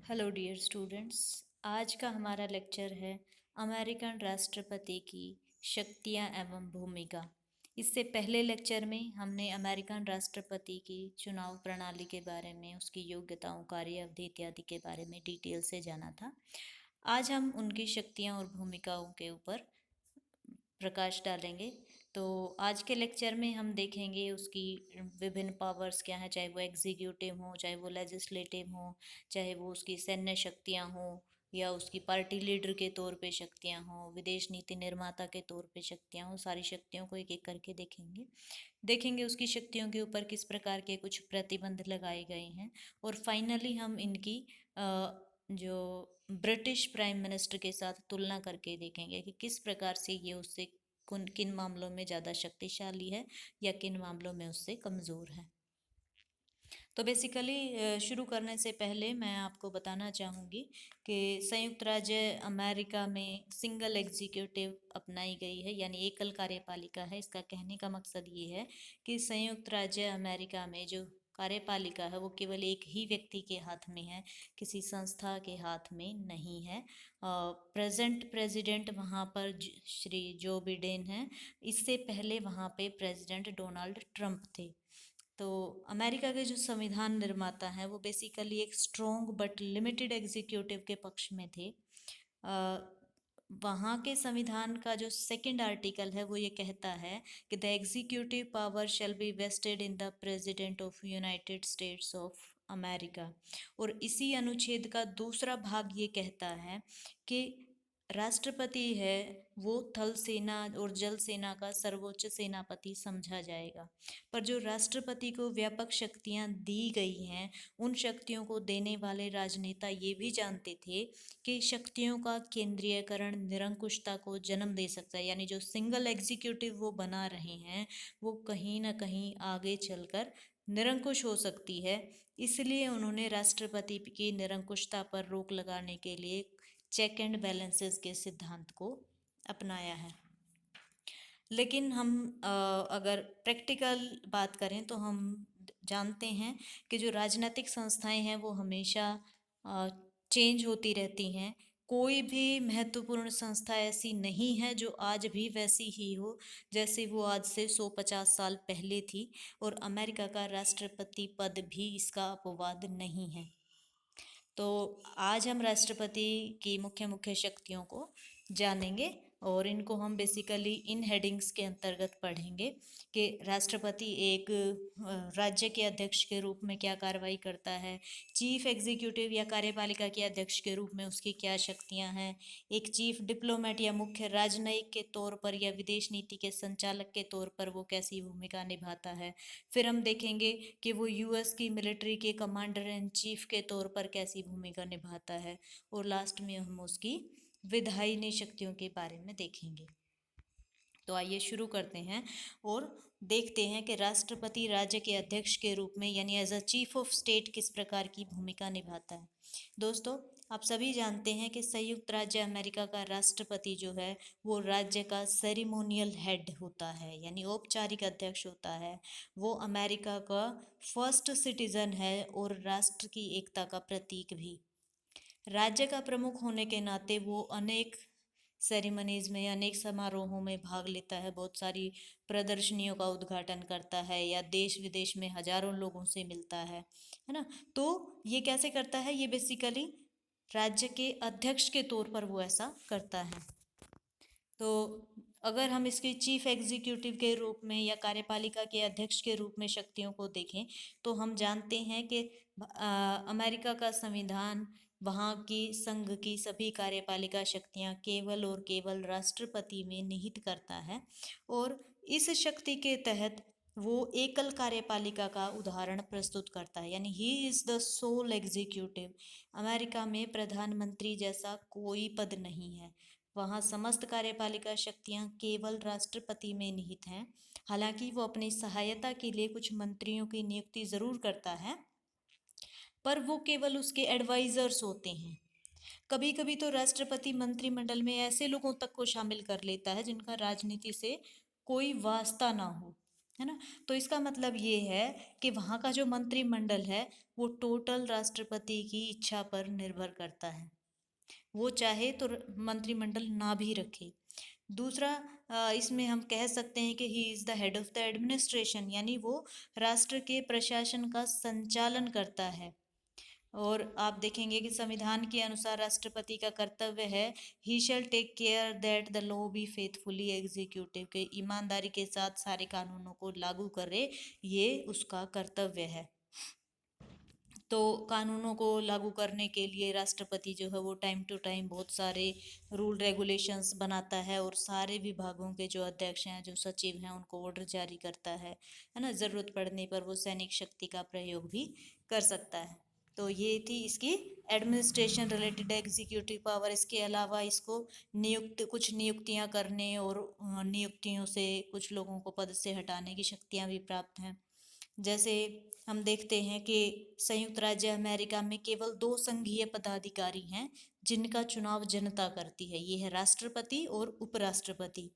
Hello dear students. आज का हमारा लेक्चर है अमेरिकन राष्ट्रपति की शक्तियां एवं भूमिका। इससे पहले लेक्चर में हमने अमेरिकन राष्ट्रपति की चुनाव प्रणाली के बारे में, उसकी योग्यताओं, कार्य अवधि इत्यादि के बारे में डिटेल से जाना था। आज हम उनकी शक्तियां और भूमिकाओं के ऊपर प्रकाश डालेंगे। तो आज के लेक्चर में हम देखेंगे उसकी विभिन्न पावर्स क्या हैं, चाहे वो एग्जीक्यूटिव हो, चाहे वो लेजिस्लेटिव हो, चाहे वो उसकी सैन्य शक्तियां हो, या उसकी पार्टी लीडर के तौर पे शक्तियां हो, विदेश नीति निर्माता के तौर पे शक्तियां हो। सारी शक्तियों को एक एक करके देखेंगे उसकी शक्तियों के ऊपर किस प्रकार के कुछ प्रतिबंध लगाए गए हैं। और फाइनली हम इनकी जो ब्रिटिश प्राइम मिनिस्टर के साथ तुलना करके देखेंगे कि किस प्रकार से ये उससे किन मामलों में ज़्यादा शक्तिशाली है या किन मामलों में उससे कमज़ोर है। तो बेसिकली शुरू करने से पहले मैं आपको बताना चाहूँगी कि संयुक्त राज्य अमेरिका में सिंगल एग्जीक्यूटिव अपनाई गई है, यानी एकल कार्यपालिका है। इसका कहने का मकसद ये है कि संयुक्त राज्य अमेरिका में जो कार्यपालिका है वो केवल एक ही व्यक्ति के हाथ में है, किसी संस्था के हाथ में नहीं है। प्रेजेंट प्रेसिडेंट वहाँ पर श्री जो बिडेन हैं। इससे पहले वहाँ पे प्रेसिडेंट डोनाल्ड ट्रंप थे। तो अमेरिका के जो संविधान निर्माता हैं वो बेसिकली एक स्ट्रॉन्ग बट लिमिटेड एग्जीक्यूटिव के पक्ष में थे। वहाँ के संविधान का जो सेकंड आर्टिकल है वो ये कहता है कि the executive power shall be vested in the president of United States of America. और इसी अनुच्छेद का दूसरा भाग ये कहता है कि राष्ट्रपति है वो थल सेना और जल सेना का सर्वोच्च सेनापति समझा जाएगा। पर जो राष्ट्रपति को व्यापक शक्तियां दी गई हैं, उन शक्तियों को देने वाले राजनेता ये भी जानते थे कि शक्तियों का केंद्रीयकरण निरंकुशता को जन्म दे सकता है, यानी जो सिंगल एग्जीक्यूटिव वो बना रहे हैं वो कहीं ना कहीं आगे चलकर निरंकुश हो सकती है। इसलिए उन्होंने राष्ट्रपति की निरंकुशता पर रोक लगाने के लिए चेक एंड बैलेंसेस के सिद्धांत को अपनाया है। लेकिन हम अगर प्रैक्टिकल बात करें तो हम जानते हैं कि जो राजनीतिक संस्थाएं हैं वो हमेशा चेंज होती रहती हैं। कोई भी महत्वपूर्ण संस्था ऐसी नहीं है जो आज भी वैसी ही हो जैसे वो आज से 150 साल पहले थी। और अमेरिका का राष्ट्रपति पद भी इसका अपवाद नहीं है। तो आज हम राष्ट्रपति की मुख्य मुख्य शक्तियों को जानेंगे और इनको हम बेसिकली इन हेडिंग्स के अंतर्गत पढ़ेंगे कि राष्ट्रपति एक राज्य के अध्यक्ष के रूप में क्या कार्रवाई करता है, चीफ एग्जीक्यूटिव या कार्यपालिका के अध्यक्ष के रूप में उसकी क्या शक्तियां हैं, एक चीफ डिप्लोमेट या मुख्य राजनयिक के तौर पर या विदेश नीति के संचालक के तौर पर वो कैसी भूमिका निभाता है। फिर हम देखेंगे कि वो यूएस की मिलिट्री के कमांडर इन चीफ के तौर पर कैसी भूमिका निभाता है। और लास्ट में हम उसकी विधायिनी शक्तियों के बारे में देखेंगे। तो आइए शुरू करते हैं और देखते हैं कि राष्ट्रपति राज्य के अध्यक्ष के रूप में यानी as a chief of state किस प्रकार की भूमिका निभाता है। दोस्तों, आप सभी जानते हैं कि संयुक्त राज्य अमेरिका का राष्ट्रपति जो है वो राज्य का सेरिमोनियल हेड होता है, यानी औपचारिक अध्यक्ष होता है। वो अमेरिका का फर्स्ट सिटीजन है और राष्ट्र की एकता का प्रतीक भी। राज्य का प्रमुख होने के नाते वो अनेक सेरेमनीज में, अनेक समारोहों में भाग लेता है, बहुत सारी प्रदर्शनियों का उद्घाटन करता है या देश विदेश में हजारों लोगों से मिलता है ना। तो ये कैसे करता है? ये बेसिकली राज्य के अध्यक्ष के तौर पर वो ऐसा करता है। तो अगर हम इसके चीफ एग्जीक्यूटिव के रूप में या कार्यपालिका के अध्यक्ष के रूप में शक्तियों को देखें तो हम जानते हैं कि अमेरिका का संविधान वहाँ की संघ की सभी कार्यपालिका शक्तियाँ केवल और केवल राष्ट्रपति में निहित करता है। और इस शक्ति के तहत वो एकल कार्यपालिका का उदाहरण प्रस्तुत करता है, यानी he is the sole executive. America में प्रधानमंत्री जैसा कोई पद नहीं है। वहाँ समस्त कार्यपालिका शक्तियाँ केवल राष्ट्रपति में निहित हैं। हालांकि वो अपनी सहायता के लिए कुछ मंत्रियों की नियुक्ति ज़रूर करता है, पर वो केवल उसके एडवाइजर्स होते हैं। कभी कभी तो राष्ट्रपति मंत्रिमंडल में ऐसे लोगों तक को शामिल कर लेता है जिनका राजनीति से कोई वास्ता ना हो। है ना। तो इसका मतलब ये है कि वहाँ का जो मंत्रिमंडल है वो टोटल राष्ट्रपति की इच्छा पर निर्भर करता है, वो चाहे तो मंत्रिमंडल ना भी रखे। दूसरा, इसमें हम कह सकते हैं कि ही is the head of the administration, यानी वो राष्ट्र के प्रशासन का संचालन करता है। और आप देखेंगे कि संविधान के अनुसार राष्ट्रपति का कर्तव्य है, he shall take care that the law be faithfully executive, के ईमानदारी के साथ सारे कानूनों को लागू करे, ये उसका कर्तव्य है। तो कानूनों को लागू करने के लिए राष्ट्रपति जो है वो टाइम टू टाइम बहुत सारे रूल रेगुलेशंस बनाता है, और सारे विभागों के जो अध्यक्ष हैं, जो सचिव हैं, उनको ऑर्डर जारी करता है ना। ज़रूरत पड़ने पर वो सैनिक शक्ति का प्रयोग भी कर सकता है। तो ये थी इसकी एडमिनिस्ट्रेशन रिलेटेड एग्जीक्यूटिव पावर। इसके अलावा इसको कुछ नियुक्तियां करने और नियुक्तियों से कुछ लोगों को पद से हटाने की शक्तियां भी प्राप्त हैं। जैसे हम देखते हैं कि संयुक्त राज्य अमेरिका में केवल 2 संघीय पदाधिकारी हैं जिनका चुनाव जनता करती है, ये है राष्ट्रपति और उपराष्ट्रपति।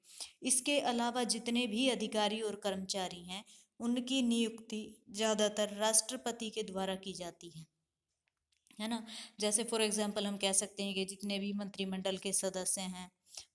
इसके अलावा जितने भी अधिकारी और कर्मचारी हैं उनकी नियुक्ति ज़्यादातर राष्ट्रपति के द्वारा की जाती है ना। जैसे फॉर एग्जांपल हम कह सकते हैं कि जितने भी मंत्रिमंडल के सदस्य हैं,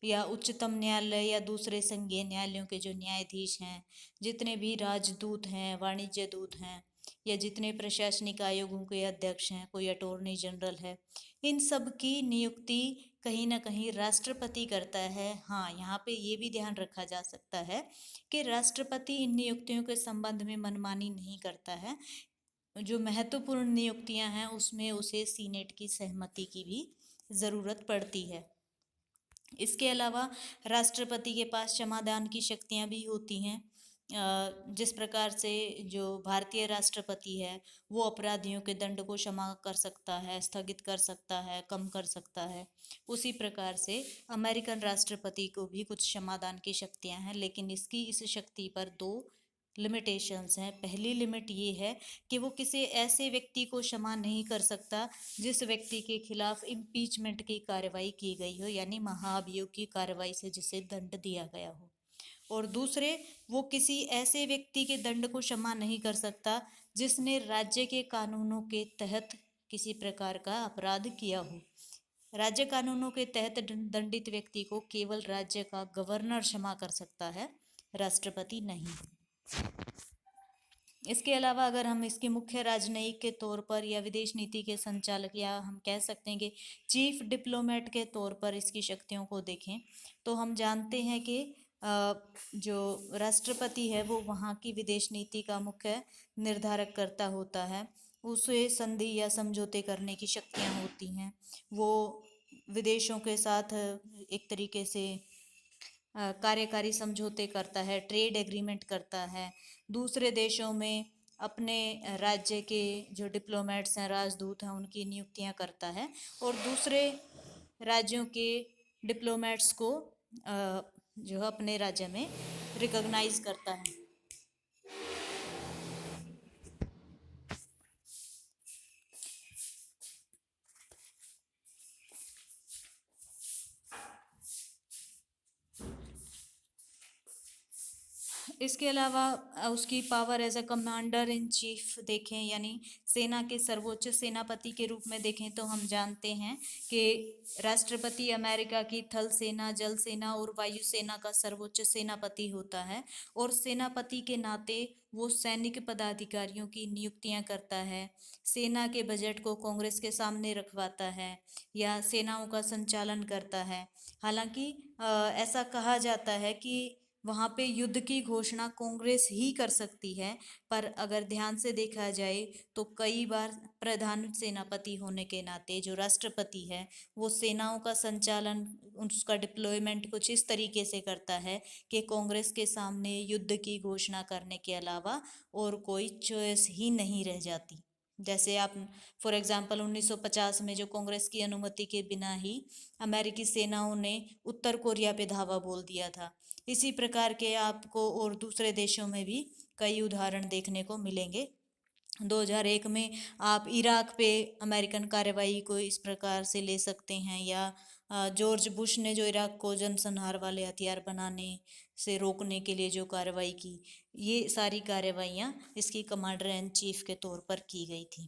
या उच्चतम न्यायालय या दूसरे संघीय न्यायालयों के जो न्यायाधीश हैं, जितने भी राजदूत हैं, वाणिज्य दूत हैं, या जितने प्रशासनिक आयोगों के अध्यक्ष हैं, कोई अटॉर्नी जनरल है, इन सब की नियुक्ति कहीं ना कहीं राष्ट्रपति करता है। हाँ, यहाँ पे ये भी ध्यान रखा जा सकता है कि राष्ट्रपति इन नियुक्तियों के संबंध में मनमानी नहीं करता है। जो महत्वपूर्ण नियुक्तियां हैं उसमें उसे सीनेट की सहमति की भी ज़रूरत पड़ती है। इसके अलावा राष्ट्रपति के पास क्षमादान की शक्तियां भी होती हैं। जिस प्रकार से जो भारतीय राष्ट्रपति है वो अपराधियों के दंड को क्षमा कर सकता है, स्थगित कर सकता है, कम कर सकता है, उसी प्रकार से अमेरिकन राष्ट्रपति को भी कुछ क्षमादान की शक्तियां हैं। लेकिन इसकी इस शक्ति पर 2 लिमिटेशंस हैं। पहली लिमिट ये है कि वो किसी ऐसे व्यक्ति को क्षमा नहीं कर सकता जिस व्यक्ति के खिलाफ इम्पीचमेंट की कार्रवाई की गई हो, यानी महाभियोग की कार्रवाई से जिसे दंड दिया गया हो। और दूसरे, वो किसी ऐसे व्यक्ति के दंड को क्षमा नहीं कर सकता जिसने राज्य के कानूनों के तहत किसी प्रकार का अपराध किया हो। राज्य कानूनों के तहत दंडित व्यक्ति को केवल राज्य का गवर्नर क्षमा कर सकता है, राष्ट्रपति नहीं। इसके अलावा अगर हम इसके मुख्य राजनयिक के तौर पर या विदेश नीति के संचालक, या हम कह सकते हैं कि चीफ डिप्लोमेट के तौर पर इसकी शक्तियों को देखें, तो हम जानते हैं कि जो राष्ट्रपति है वो वहाँ की विदेश नीति का मुख्य निर्धारक करता होता है। उसे संधि या समझौते करने की शक्तियाँ होती हैं। वो विदेशों के साथ एक तरीके से कार्यकारी समझौते करता है, ट्रेड एग्रीमेंट करता है। दूसरे देशों में अपने राज्य के जो डिप्लोमेट्स हैं, राजदूत हैं, उनकी नियुक्तियां करता है, और दूसरे राज्यों के डिप्लोमेट्स को जो है अपने राज्य में रिकॉग्नाइज करता है। इसके अलावा उसकी power as a commander in chief देखें, यानी सेना के सर्वोच्च सेनापति के रूप में देखें, तो हम जानते हैं कि राष्ट्रपति अमेरिका की थल सेना, जल सेना और वायु सेना का सर्वोच्च सेनापति होता है। और सेनापति के नाते वो सैनिक पदाधिकारियों की नियुक्तियां करता है, सेना के बजट को कांग्रेस के सामने रखवाता है, या सेनाओं का संचालन करता है। हालांकि ऐसा कहा जाता है कि वहाँ पे युद्ध की घोषणा कांग्रेस ही कर सकती है, पर अगर ध्यान से देखा जाए तो कई बार प्रधान सेनापति होने के नाते जो राष्ट्रपति है वो सेनाओं का संचालन, उसका डिप्लॉयमेंट कुछ इस तरीके से करता है कि कांग्रेस के सामने युद्ध की घोषणा करने के अलावा और कोई चॉइस ही नहीं रह जाती। जैसे आप फॉर एग्जांपल 1950 में जो कांग्रेस की अनुमति के बिना ही अमेरिकी सेनाओं ने उत्तर कोरिया पे धावा बोल दिया था। इसी प्रकार के आपको और दूसरे देशों में भी कई उदाहरण देखने को मिलेंगे। 2001 में आप इराक पे अमेरिकन कार्रवाई को इस प्रकार से ले सकते हैं, या जॉर्ज बुश ने जो इराक को जनसंहार वाले हथियार बनाने से रोकने के लिए जो कार्रवाई की, ये सारी कार्रवाइयाँ इसकी कमांडर इन चीफ के तौर पर की गई थी।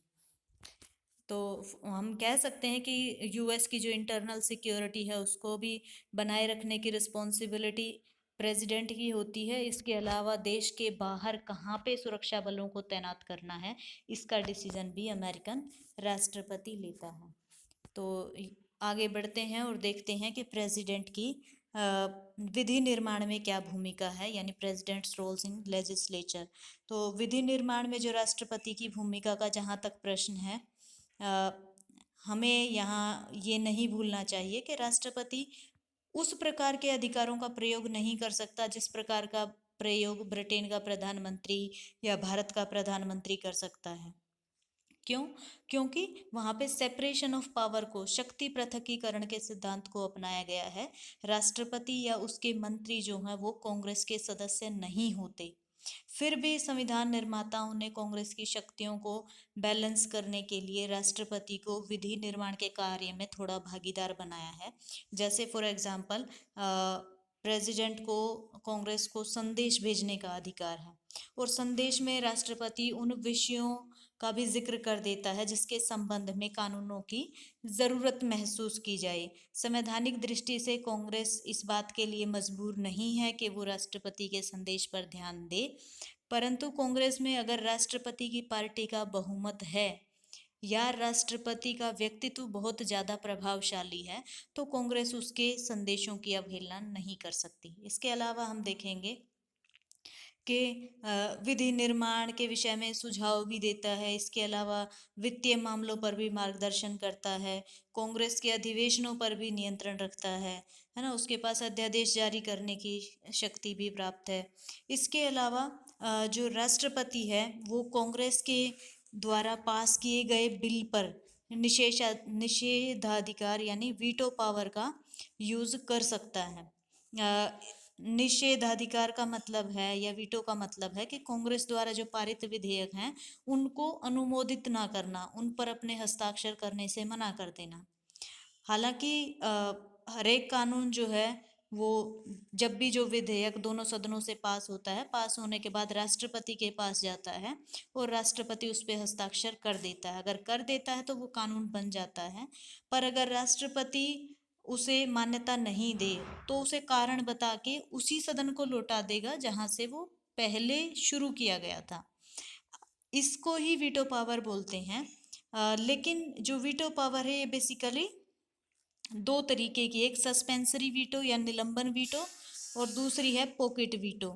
तो हम कह सकते हैं कि यूएस की जो इंटरनल सिक्योरिटी है उसको भी बनाए रखने की रिस्पॉन्सिबिलिटी प्रेसिडेंट की होती है। इसके अलावा देश के बाहर कहाँ पे सुरक्षा बलों को तैनात करना है, इसका डिसीजन भी अमेरिकन राष्ट्रपति लेता है। तो आगे बढ़ते हैं और देखते हैं कि प्रेसिडेंट की विधि निर्माण में क्या भूमिका है, यानी प्रेसिडेंट्स रोल्स इन लेजिस्लेचर। तो विधि निर्माण में जो राष्ट्रपति की भूमिका का जहाँ तक प्रश्न है, अ, हमें यहाँ ये नहीं भूलना चाहिए कि राष्ट्रपति उस प्रकार के अधिकारों का प्रयोग नहीं कर सकता जिस प्रकार का प्रयोग ब्रिटेन का प्रधानमंत्री या भारत का प्रधानमंत्री कर सकता है। क्यों? क्योंकि वहां पे सेपरेशन ऑफ पावर को, शक्ति पृथकीकरण के सिद्धांत को अपनाया गया है। राष्ट्रपति या उसके मंत्री जो हैं वो कांग्रेस के सदस्य नहीं होते। फिर भी संविधान निर्माताओं ने कांग्रेस की शक्तियों को बैलेंस करने के लिए राष्ट्रपति को विधि निर्माण के कार्य में थोड़ा भागीदार बनाया है। जैसे फॉर एग्जाम्पल, प्रेसिडेंट को कांग्रेस को संदेश भेजने का अधिकार है, और संदेश में राष्ट्रपति उन विषयों का भी जिक्र कर देता है जिसके संबंध में कानूनों की जरूरत महसूस की जाए। संवैधानिक दृष्टि से कांग्रेस इस बात के लिए मजबूर नहीं है कि वो राष्ट्रपति के संदेश पर ध्यान दे, परंतु कांग्रेस में अगर राष्ट्रपति की पार्टी का बहुमत है या राष्ट्रपति का व्यक्तित्व बहुत ज्यादा प्रभावशाली है तो कांग्रेस उसके संदेशों की अवहेलना नहीं कर सकती। इसके अलावा हम देखेंगे के विधि निर्माण के विषय में सुझाव भी देता है। इसके अलावा वित्तीय मामलों पर भी मार्गदर्शन करता है, कांग्रेस के अधिवेशनों पर भी नियंत्रण रखता है ना। उसके पास अध्यादेश जारी करने की शक्ति भी प्राप्त है। इसके अलावा जो राष्ट्रपति है वो कांग्रेस के द्वारा पास किए गए बिल पर निषेधाधिकार यानी वीटो पावर का यूज कर सकता है। निषेधाधिकार का मतलब है, या वीटो का मतलब है कि कांग्रेस द्वारा जो पारित विधेयक हैं उनको अनुमोदित ना करना, उन पर अपने हस्ताक्षर करने से मना कर देना। हालांकि हर एक कानून जो है वो जब भी जो विधेयक दोनों सदनों से पास होता है, पास होने के बाद राष्ट्रपति के पास जाता है और राष्ट्रपति उस पर हस्ताक्षर कर देता है। अगर कर देता है तो वो कानून बन जाता है, पर अगर राष्ट्रपति उसे मान्यता नहीं दे तो उसे कारण बता के उसी सदन को लौटा देगा जहां से वो पहले शुरू किया गया था। इसको ही वीटो पावर बोलते हैं। लेकिन जो वीटो पावर है ये बेसिकली दो तरीके की, एक सस्पेंसरी वीटो या निलंबन वीटो और दूसरी है पॉकेट वीटो।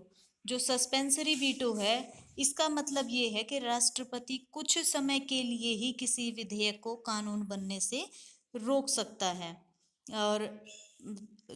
जो सस्पेंसरी वीटो है इसका मतलब ये है कि राष्ट्रपति कुछ समय के लिए ही किसी विधेयक को कानून बनने से रोक सकता है। और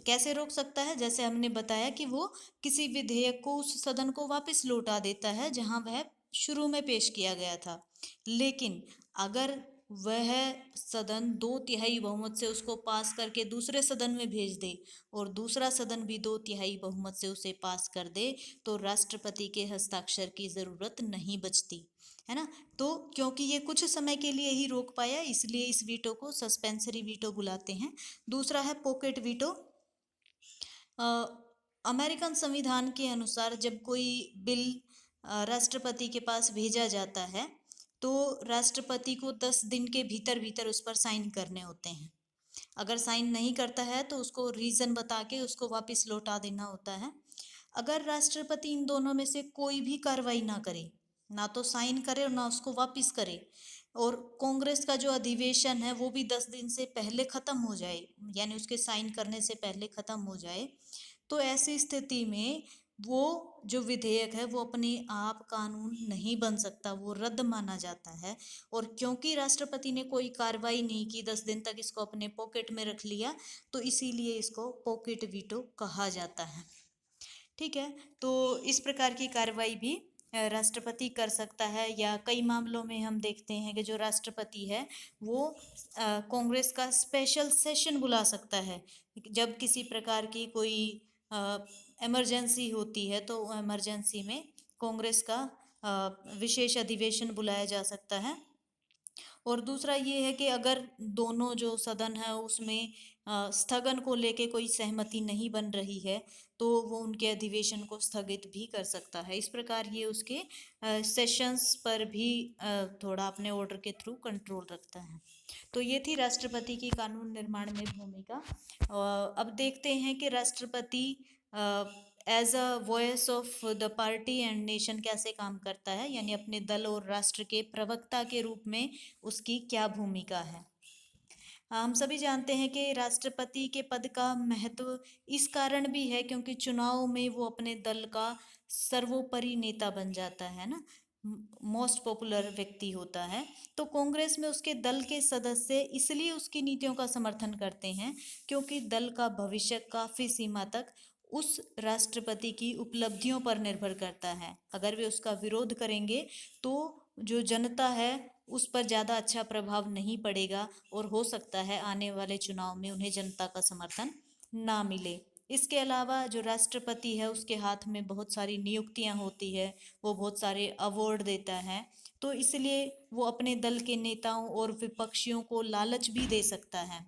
कैसे रोक सकता है? जैसे हमने बताया कि वो किसी विधेयक को उस सदन को वापस लौटा देता है जहां वह शुरू में पेश किया गया था। लेकिन अगर वह सदन 2/3 बहुमत से उसको पास करके दूसरे सदन में भेज दे और दूसरा सदन भी 2/3 बहुमत से उसे पास कर दे तो राष्ट्रपति के हस्ताक्षर की जरूरत नहीं बचती, है ना। तो क्योंकि ये कुछ समय के लिए ही रोक पाया इसलिए इस वीटो को सस्पेंसरी वीटो बुलाते हैं। दूसरा है पॉकेट वीटो। अमेरिकन संविधान के अनुसार जब कोई बिल राष्ट्रपति के पास भेजा जाता है तो राष्ट्रपति को 10 दिन के भीतर भीतर उस पर साइन करने होते हैं। अगर साइन नहीं करता है तो उसको रीजन बता के उसको वापस लौटा देना होता है। अगर राष्ट्रपति इन दोनों में से कोई भी कार्रवाई ना करे, ना तो साइन करे और ना उसको वापस करे, और कांग्रेस का जो अधिवेशन है वो भी 10 दिन से पहले खत्म हो जाए, यानी उसके साइन करने से पहले खत्म हो जाए, तो ऐसी स्थिति में वो जो विधेयक है वो अपने आप कानून नहीं बन सकता, वो रद्द माना जाता है। और क्योंकि राष्ट्रपति ने कोई कार्रवाई नहीं की, 10 दिन तक इसको अपने पॉकेट में रख लिया, तो इसीलिए इसको पॉकेट वीटो कहा जाता है। ठीक है, तो इस प्रकार की कार्रवाई भी राष्ट्रपति कर सकता है। या कई मामलों में हम देखते हैं कि जो राष्ट्रपति है वो कांग्रेस का स्पेशल सेशन बुला सकता है। जब किसी प्रकार की कोई इमरजेंसी होती है तो इमरजेंसी में कांग्रेस का विशेष अधिवेशन बुलाया जा सकता है और दूसरा ये है कि अगर दोनों जो सदन है उसमें स्थगन को लेके कोई सहमति नहीं बन रही है तो वो उनके अधिवेशन को स्थगित भी कर सकता है। इस प्रकार ये उसके सेशंस पर भी थोड़ा अपने ऑर्डर के थ्रू कंट्रोल रखता है। तो ये थी राष्ट्रपति की कानून निर्माण में भूमिका। अब देखते हैं कि राष्ट्रपति as a voice of the party and nation कैसे काम करता है, यानी अपने दल और राष्ट्र के प्रवक्ता के रूप में उसकी क्या भूमिका है। हम सभी जानते हैं कि राष्ट्रपति के पद का महत्व इस कारण भी है क्योंकि चुनाव में वो अपने दल का सर्वोपरि नेता बन जाता है ना, मोस्ट पॉपुलर व्यक्ति होता है। तो कांग्रेस में उसके दल के सदस्य इसलिए उसकी नीतियों का समर्थन करते हैं क्योंकि दल का भविष्य काफी सीमा तक उस राष्ट्रपति की उपलब्धियों पर निर्भर करता है। अगर वे उसका विरोध करेंगे तो जो जनता है उस पर ज़्यादा अच्छा प्रभाव नहीं पड़ेगा और हो सकता है आने वाले चुनाव में उन्हें जनता का समर्थन ना मिले। इसके अलावा जो राष्ट्रपति है उसके हाथ में बहुत सारी नियुक्तियां होती है, वो बहुत सारे अवार्ड देता है, तो इसलिए वो अपने दल के नेताओं और विपक्षियों को लालच भी दे सकता है।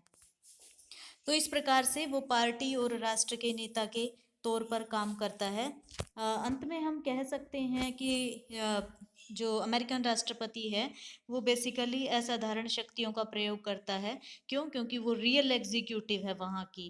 तो इस प्रकार से वो पार्टी और राष्ट्र के नेता के तौर पर काम करता है। अंत में हम कह सकते हैं कि जो अमेरिकन राष्ट्रपति है वो बेसिकली असाधारण शक्तियों का प्रयोग करता है। क्यों? क्योंकि वो रियल एग्जीक्यूटिव है वहाँ की।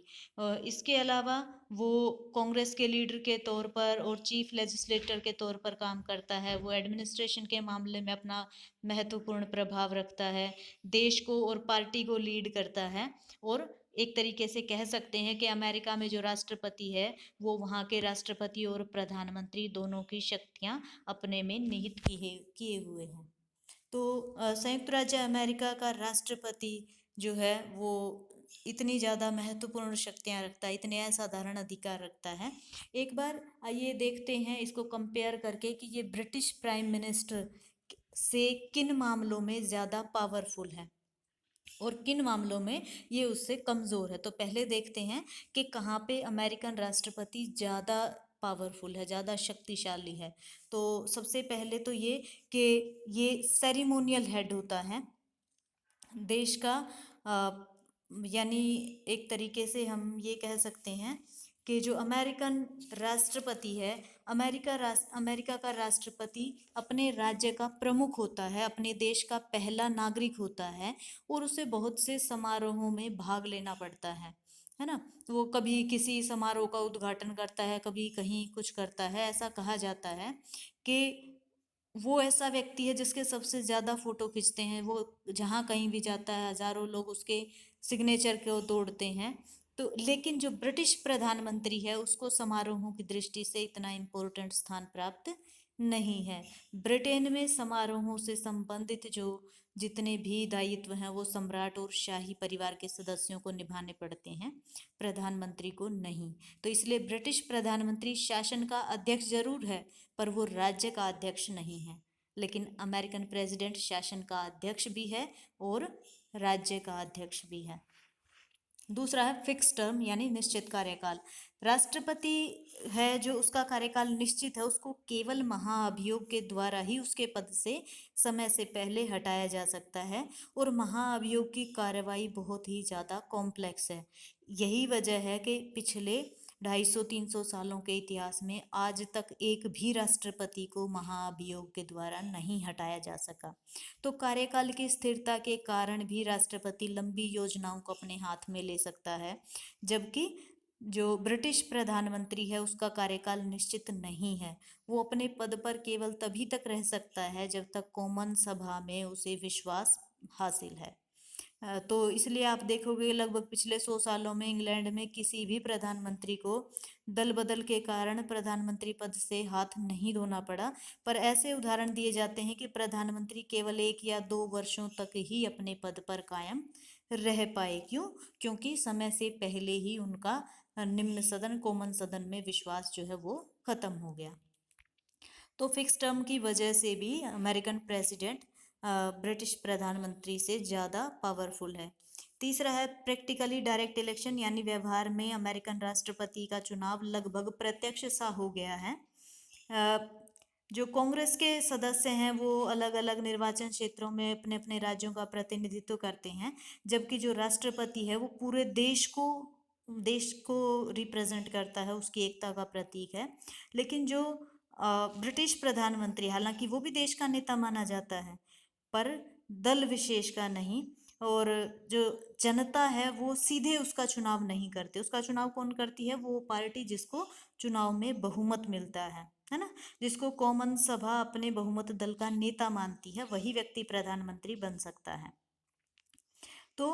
इसके अलावा वो कांग्रेस के लीडर के तौर पर और चीफ लेजिस्लेटर के तौर पर काम करता है। वो एडमिनिस्ट्रेशन के मामले में अपना महत्वपूर्ण प्रभाव रखता है, देश को और पार्टी को लीड करता है। और एक तरीके से कह सकते हैं कि अमेरिका में जो राष्ट्रपति है वो वहाँ के राष्ट्रपति और प्रधानमंत्री दोनों की शक्तियाँ अपने में निहित किए हुए हैं। तो संयुक्त राज्य अमेरिका का राष्ट्रपति जो है वो इतनी ज़्यादा महत्वपूर्ण शक्तियाँ रखता है, इतने असाधारण अधिकार रखता है। एक बार आइए देखते हैं इसको कंपेयर करके कि ये ब्रिटिश प्राइम मिनिस्टर से किन मामलों में ज़्यादा पावरफुल है और किन मामलों में ये उससे कमज़ोर है। तो पहले देखते हैं कि कहाँ पे अमेरिकन राष्ट्रपति ज़्यादा पावरफुल है, ज़्यादा शक्तिशाली है। तो सबसे पहले तो ये कि ये सेरिमोनियल हेड होता है देश का। यानी एक तरीके से हम ये कह सकते हैं कि जो अमेरिकन राष्ट्रपति है, अमेरिका का राष्ट्रपति अपने राज्य का प्रमुख होता है, अपने देश का पहला नागरिक होता है और उसे बहुत से समारोहों में भाग लेना पड़ता है ना। वो कभी किसी समारोह का उद्घाटन करता है, कभी कहीं कुछ करता है। ऐसा कहा जाता है कि वो ऐसा व्यक्ति है जिसके सबसे ज़्यादा फोटो खींचते हैं। वो जहाँ कहीं भी जाता है हजारों लोग उसके सिग्नेचर को तोड़ते हैं। तो लेकिन जो ब्रिटिश प्रधानमंत्री है उसको समारोहों की दृष्टि से इतना इम्पोर्टेंट स्थान प्राप्त नहीं है। ब्रिटेन में समारोहों से संबंधित जो जितने भी दायित्व हैं वो सम्राट और शाही परिवार के सदस्यों को निभाने पड़ते हैं, प्रधानमंत्री को नहीं। तो इसलिए ब्रिटिश प्रधानमंत्री शासन का अध्यक्ष जरूर है पर वो राज्य का अध्यक्ष नहीं है। लेकिन अमेरिकन प्रेसिडेंट शासन का अध्यक्ष भी है और राज्य का अध्यक्ष भी है। दूसरा है फिक्स टर्म यानी निश्चित कार्यकाल। राष्ट्रपति है जो उसका कार्यकाल निश्चित है, उसको केवल महाअभियोग के द्वारा ही उसके पद से समय से पहले हटाया जा सकता है और महाअभियोग की कार्रवाई बहुत ही ज़्यादा कॉम्प्लेक्स है। यही वजह है कि पिछले 250-300 सालों के इतिहास में आज तक एक भी राष्ट्रपति को महाअभियोग के द्वारा नहीं हटाया जा सका। तो कार्यकाल की स्थिरता के कारण भी राष्ट्रपति लंबी योजनाओं को अपने हाथ में ले सकता है, जबकि जो ब्रिटिश प्रधानमंत्री है उसका कार्यकाल निश्चित नहीं है। वो अपने पद पर केवल तभी तक रह सकता है जब तक कॉमन सभा में उसे विश्वास हासिल है। तो इसलिए आप देखोगे लगभग पिछले 100 सालों में इंग्लैंड में किसी भी प्रधानमंत्री को दल बदल के कारण प्रधानमंत्री पद से हाथ नहीं धोना पड़ा। पर ऐसे उदाहरण दिए जाते हैं कि प्रधानमंत्री केवल 1 या 2 वर्षों तक ही अपने पद पर कायम रह पाए। क्यों? क्योंकि समय से पहले ही उनका निम्न सदन कॉमन सदन में विश्वास जो है वो खत्म हो गया। तो फिक्स टर्म की वजह से भी अमेरिकन प्रेसिडेंट ब्रिटिश प्रधानमंत्री से ज़्यादा पावरफुल है। तीसरा है प्रैक्टिकली डायरेक्ट इलेक्शन, यानी व्यवहार में अमेरिकन राष्ट्रपति का चुनाव लगभग प्रत्यक्ष सा हो गया है। जो कांग्रेस के सदस्य हैं वो अलग अलग निर्वाचन क्षेत्रों में अपने अपने राज्यों का प्रतिनिधित्व करते हैं, जबकि जो राष्ट्रपति है वो पूरे देश को रिप्रेजेंट करता है, उसकी एकता का प्रतीक है। लेकिन जो ब्रिटिश प्रधानमंत्री, हालांकि वो भी देश का नेता माना जाता है, पर दल विशेष का नहीं। और जो जनता है वो सीधे उसका चुनाव नहीं करते, उसका चुनाव कौन करती है? वो पार्टी जिसको चुनाव में बहुमत मिलता है ना, जिसको कॉमन सभा अपने बहुमत दल का नेता मानती है, वही व्यक्ति प्रधानमंत्री बन सकता है। तो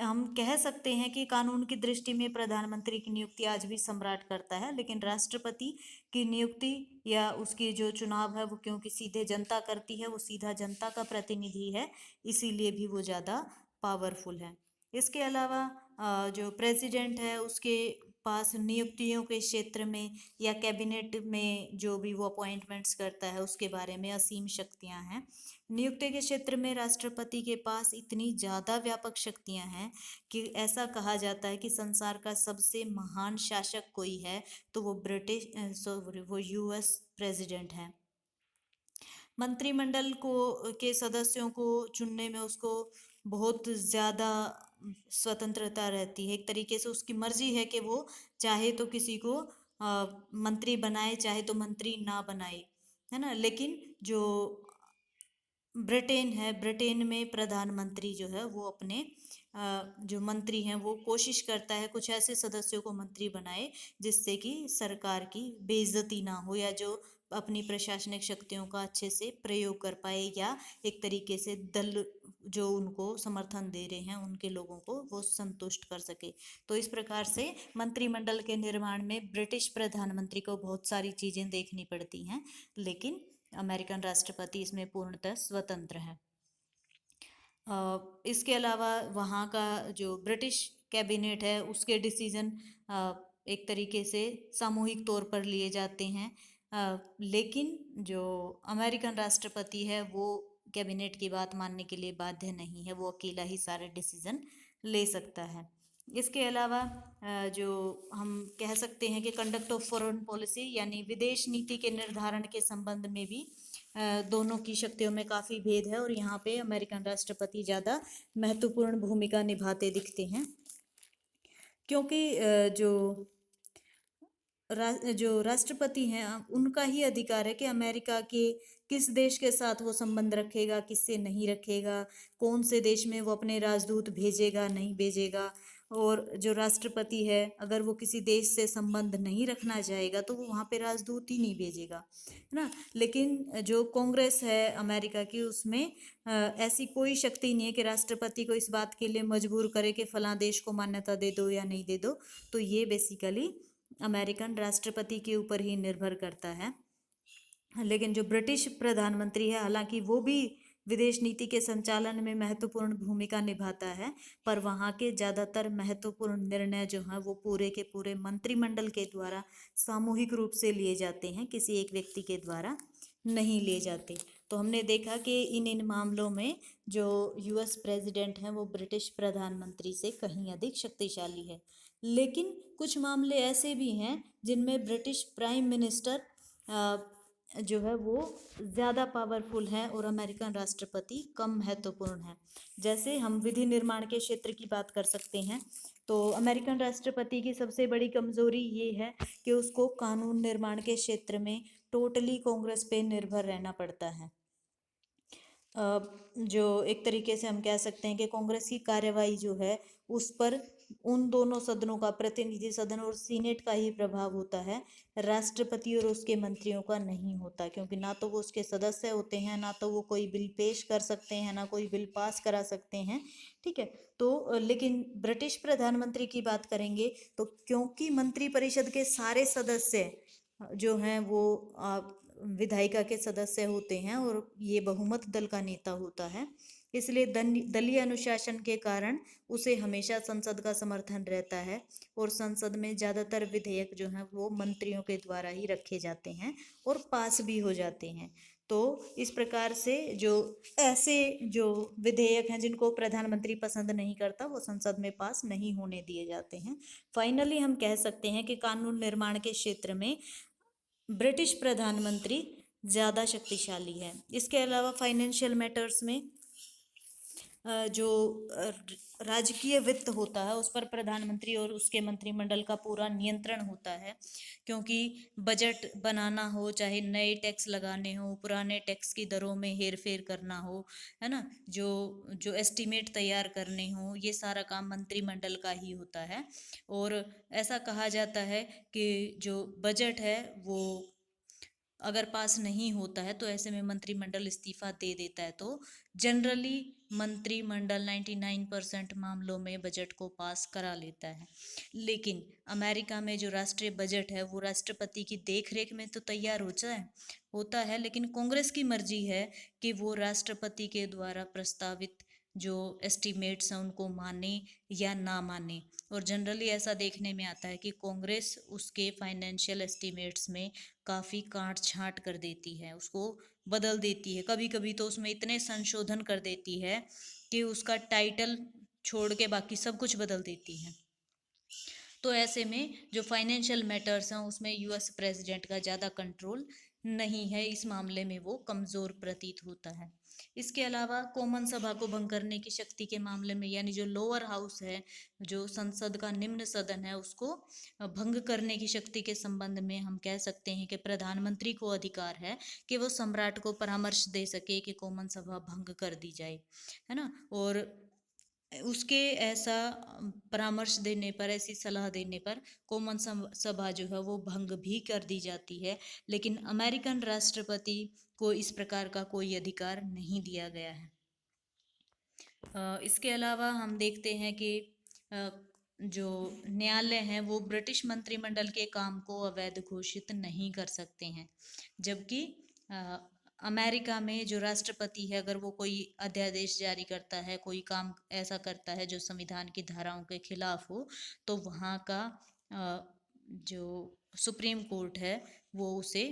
हम कह सकते हैं कि कानून की दृष्टि में प्रधानमंत्री की नियुक्ति आज भी सम्राट करता है, लेकिन राष्ट्रपति की नियुक्ति या उसकी जो चुनाव है वो क्योंकि सीधे जनता करती है, वो सीधा जनता का प्रतिनिधि है, इसीलिए भी वो ज़्यादा पावरफुल है। इसके अलावा जो प्रेसिडेंट है उसके पास नियुक्तियों के क्षेत्र में या कैबिनेट में जो भी वो अपॉइंटमेंट्स करता है उसके बारे में असीम शक्तियां हैं। नियुक्ति के क्षेत्र में राष्ट्रपति के पास इतनी ज़्यादा व्यापक शक्तियां हैं कि ऐसा कहा जाता है कि संसार का सबसे महान शासक कोई है तो वो वो यूएस प्रेसिडेंट है। मंत्रिमंडल को के सदस्यों को चुनने में उसको बहुत ज़्यादा स्वतंत्रता रहती है, एक तरीके से उसकी मर्जी है कि वो चाहे तो किसी को मंत्री बनाए, चाहे तो मंत्री ना बनाए, है ना। लेकिन जो ब्रिटेन है, ब्रिटेन में प्रधानमंत्री जो है वो अपने जो मंत्री हैं वो कोशिश करता है कुछ ऐसे सदस्यों को मंत्री बनाए जिससे कि सरकार की बेइज्जती ना हो, या जो अपनी प्रशासनिक शक्तियों का अच्छे से प्रयोग कर पाए, या एक तरीके से दल जो उनको समर्थन दे रहे हैं उनके लोगों को वो संतुष्ट कर सके। तो इस प्रकार से मंत्रिमंडल के निर्माण में ब्रिटिश प्रधानमंत्री को बहुत सारी चीज़ें देखनी पड़ती हैं, लेकिन अमेरिकन राष्ट्रपति इसमें पूर्णतः स्वतंत्र है। इसके अलावा वहाँ का जो ब्रिटिश कैबिनेट है उसके डिसीजन एक तरीके से सामूहिक तौर पर लिए जाते हैं, लेकिन जो अमेरिकन राष्ट्रपति है वो कैबिनेट की बात मानने के लिए बाध्य नहीं है, वो अकेला ही सारे डिसीजन ले सकता है। इसके अलावा जो हम कह सकते हैं कि कंडक्ट ऑफ फॉरेन पॉलिसी यानी विदेश नीति के निर्धारण के संबंध में भी दोनों की शक्तियों में काफ़ी भेद है, और यहाँ पे अमेरिकन राष्ट्रपति ज़्यादा महत्वपूर्ण भूमिका निभाते दिखते हैं, क्योंकि जो राष्ट्रपति हैं उनका ही अधिकार है कि अमेरिका के किस देश के साथ वो संबंध रखेगा, किससे नहीं रखेगा, कौन से देश में वो अपने राजदूत भेजेगा नहीं भेजेगा। और जो राष्ट्रपति है अगर वो किसी देश से संबंध नहीं रखना चाहेगा तो वो वहाँ पे राजदूत ही नहीं भेजेगा, है ना। लेकिन जो कांग्रेस है अमेरिका की उसमें ऐसी कोई शक्ति नहीं है कि राष्ट्रपति को इस बात के लिए मजबूर करे कि फलां देश को मान्यता दे दो या नहीं दे दो। तो ये बेसिकली अमेरिकन राष्ट्रपति के ऊपर ही निर्भर करता है। लेकिन जो ब्रिटिश प्रधानमंत्री है हालांकि वो भी विदेश नीति के संचालन में महत्वपूर्ण भूमिका निभाता है, पर वहाँ के ज़्यादातर महत्वपूर्ण निर्णय जो हैं वो पूरे के पूरे मंत्रिमंडल के द्वारा सामूहिक रूप से लिए जाते हैं, किसी एक व्यक्ति के द्वारा नहीं लिए जाते। तो हमने देखा कि इन मामलों में जो यूएस प्रेसिडेंट हैं वो ब्रिटिश प्रधानमंत्री से कहीं अधिक शक्तिशाली है। लेकिन कुछ मामले ऐसे भी हैं जिनमें ब्रिटिश प्राइम मिनिस्टर जो है वो ज़्यादा पावरफुल है और अमेरिकन राष्ट्रपति कम महत्वपूर्ण है। जैसे हम विधि निर्माण के क्षेत्र की बात कर सकते हैं, तो अमेरिकन राष्ट्रपति की सबसे बड़ी कमजोरी ये है कि उसको कानून निर्माण के क्षेत्र में टोटली कांग्रेस पे निर्भर रहना पड़ता है। जो एक तरीके से हम कह सकते हैं कि कांग्रेस की कार्यवाही जो है उस पर उन दोनों सदनों का, प्रतिनिधि सदन और सीनेट का ही प्रभाव होता है, राष्ट्रपति और उसके मंत्रियों का नहीं होता, क्योंकि ना तो वो उसके सदस्य होते हैं, ना तो वो कोई बिल पेश कर सकते हैं, ना कोई बिल पास करा सकते हैं। ठीक है। तो लेकिन ब्रिटिश प्रधानमंत्री की बात करेंगे तो क्योंकि मंत्रिपरिषद के सारे सदस्य जो हैं वो विधायिका के सदस्य होते हैं और ये बहुमत दल का नेता होता है, इसलिए दलीय अनुशासन के कारण उसे हमेशा संसद का समर्थन रहता है, और संसद में ज़्यादातर विधेयक जो हैं वो मंत्रियों के द्वारा ही रखे जाते हैं और पास भी हो जाते हैं। तो इस प्रकार से जो ऐसे जो विधेयक हैं जिनको प्रधानमंत्री पसंद नहीं करता वो संसद में पास नहीं होने दिए जाते हैं। फाइनली हम कह सकते हैं कि कानून निर्माण के क्षेत्र में ब्रिटिश प्रधानमंत्री ज़्यादा शक्तिशाली है। इसके अलावा फाइनेंशियल मैटर्स में जो राजकीय वित्त होता है उस पर प्रधानमंत्री और उसके मंत्रिमंडल का पूरा नियंत्रण होता है, क्योंकि बजट बनाना हो, चाहे नए टैक्स लगाने हो, पुराने टैक्स की दरों में हेर फेर करना हो, है ना, जो जो एस्टीमेट तैयार करने हो, ये सारा काम मंत्रिमंडल का ही होता है। और ऐसा कहा जाता है कि जो बजट है वो अगर पास नहीं होता है तो ऐसे में मंत्रिमंडल इस्तीफा दे देता है। तो जनरली मंत्रिमंडल 99% मामलों में बजट को पास करा लेता है। लेकिन अमेरिका में जो राष्ट्रीय बजट है वो राष्ट्रपति की देखरेख में तो तैयार होता है, लेकिन कांग्रेस की मर्जी है कि वो राष्ट्रपति के द्वारा प्रस्तावित जो एस्टीमेट्स हैं उनको माने या ना माने। और जनरली ऐसा देखने में आता है कि कांग्रेस उसके फाइनेंशियल एस्टीमेट्स में काफ़ी काट छांट कर देती है, उसको बदल देती है। कभी कभी तो उसमें इतने संशोधन कर देती है कि उसका टाइटल छोड़ के बाकी सब कुछ बदल देती है। तो ऐसे में जो फाइनेंशियल मैटर्स हैं उसमें यूएस प्रेसिडेंट का ज़्यादा कंट्रोल नहीं है, इस मामले में वो कमज़ोर प्रतीत होता है। इसके अलावा कॉमन सभा को भंग करने की शक्ति के मामले में, यानी जो लोअर हाउस है, जो संसद का निम्न सदन है, उसको भंग करने की शक्ति के संबंध में हम कह सकते हैं कि प्रधानमंत्री को अधिकार है कि वो सम्राट को परामर्श दे सके कि कॉमन सभा भंग कर दी जाए, है ना। और उसके ऐसा परामर्श देने पर, ऐसी सलाह देने पर कॉमन सभा जो है वो भंग भी कर दी जाती है। लेकिन अमेरिकन राष्ट्रपति को इस प्रकार का कोई अधिकार नहीं दिया गया है। इसके अलावा हम देखते हैं कि जो न्यायालय हैं वो ब्रिटिश मंत्रिमंडल के काम को अवैध घोषित नहीं कर सकते हैं, जबकि अमेरिका में जो राष्ट्रपति है अगर वो कोई अध्यादेश जारी करता है, कोई काम ऐसा करता है जो संविधान की धाराओं के खिलाफ हो, तो वहाँ का जो सुप्रीम कोर्ट है वो उसे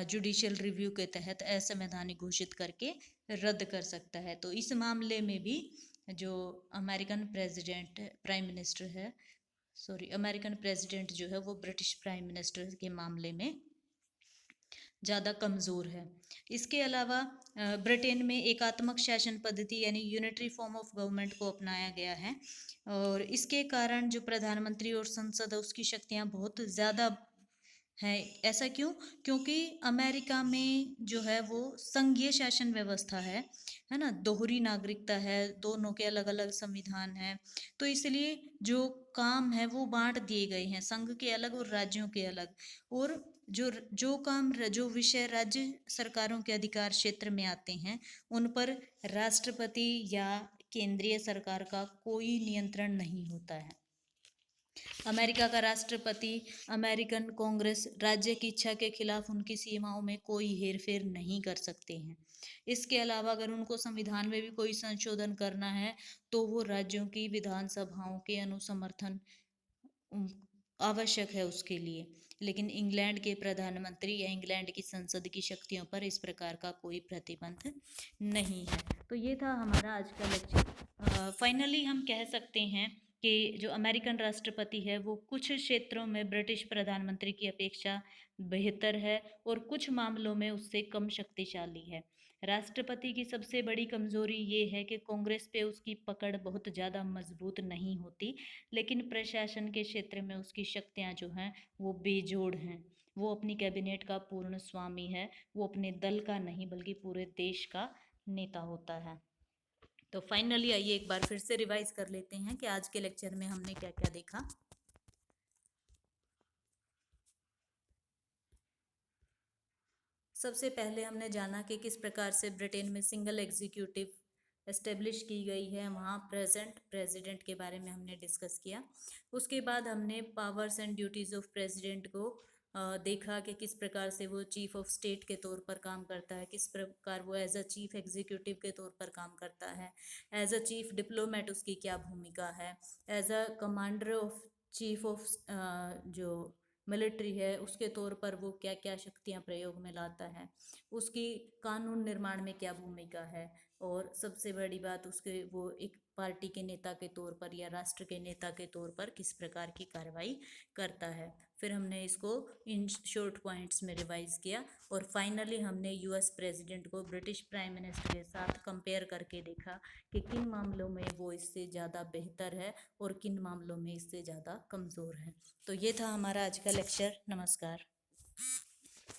जुडिशियल रिव्यू के तहत असंवैधानिक घोषित करके रद्द कर सकता है। तो इस मामले में भी जो अमेरिकन प्रेसिडेंट प्राइम मिनिस्टर है, अमेरिकन प्रेसिडेंट जो है वो ब्रिटिश प्राइम मिनिस्टर के मामले में ज़्यादा कमज़ोर है। इसके अलावा ब्रिटेन में एकात्मक शासन पद्धति यानी यूनिटरी फॉर्म ऑफ गवर्नमेंट को अपनाया गया है, और इसके कारण जो प्रधानमंत्री और संसद है उसकी शक्तियाँ बहुत ज़्यादा है। ऐसा क्यों? क्योंकि अमेरिका में जो है वो संघीय शासन व्यवस्था है ना, दोहरी नागरिकता है, दोनों के अलग अलग संविधान है। तो इसलिए जो काम है वो बांट दिए गए हैं, संघ के अलग और राज्यों के अलग। और जो विषय राज्य सरकारों के अधिकार क्षेत्र में आते हैं उन पर राष्ट्रपति या केंद्रीय सरकार का कोई नियंत्रण नहीं होता है। अमेरिका का राष्ट्रपति, अमेरिकन कांग्रेस राज्य की इच्छा के खिलाफ उनकी सीमाओं में कोई हेरफेर नहीं कर सकते हैं। इसके अलावा अगर उनको संविधान में भी कोई संशोधन करना है तो वो राज्यों की विधानसभाओं के अनुसमर्थन आवश्यक है उसके लिए। लेकिन इंग्लैंड के प्रधानमंत्री या इंग्लैंड की संसद की शक्तियों पर इस प्रकार का कोई प्रतिबंध नहीं है। तो ये था हमारा आज का लेक्चर। फाइनली हम कह सकते हैं कि जो अमेरिकन राष्ट्रपति है वो कुछ क्षेत्रों में ब्रिटिश प्रधानमंत्री की अपेक्षा बेहतर है और कुछ मामलों में उससे कम शक्तिशाली है। राष्ट्रपति की सबसे बड़ी कमजोरी ये है कि कांग्रेस पे उसकी पकड़ बहुत ज़्यादा मजबूत नहीं होती, लेकिन प्रशासन के क्षेत्र में उसकी शक्तियाँ जो हैं वो बेजोड़ हैं। वो अपनी कैबिनेट का पूर्ण स्वामी है, वो अपने दल का नहीं बल्कि पूरे देश का नेता होता है। तो फाइनली आइए एक बार फिर से रिवाइज कर लेते हैं कि आज के लेक्चर में हमने क्या क्या देखा। सबसे पहले हमने जाना कि किस प्रकार से ब्रिटेन में सिंगल एग्जीक्यूटिव एस्टेब्लिश की गई है, वहाँ प्रेजेंट प्रेसिडेंट के बारे में हमने डिस्कस किया। उसके बाद हमने powers and duties of president को देखा कि किस प्रकार से वो चीफ ऑफ स्टेट के तौर पर काम करता है, किस प्रकार वो एज अ चीफ एग्जीक्यूटिव के तौर पर काम करता है, एज अ चीफ डिप्लोमेट उसकी क्या भूमिका है, as a commander of chief of जो मिलिट्री है उसके तौर पर वो क्या क्या शक्तियाँ प्रयोग में लाता है, उसकी कानून निर्माण में क्या भूमिका है, और सबसे बड़ी बात उसके वो एक पार्टी के नेता के तौर पर या राष्ट्र के नेता के तौर पर किस प्रकार की कार्रवाई करता है। फिर हमने इसको इन शॉर्ट पॉइंट्स में रिवाइज किया और फाइनली हमने यूएस प्रेसिडेंट को ब्रिटिश प्राइम मिनिस्टर के साथ कंपेयर करके देखा कि किन मामलों में वो इससे ज़्यादा बेहतर है और किन मामलों में इससे ज़्यादा कमज़ोर है। तो ये था हमारा आज का लेक्चर। नमस्कार।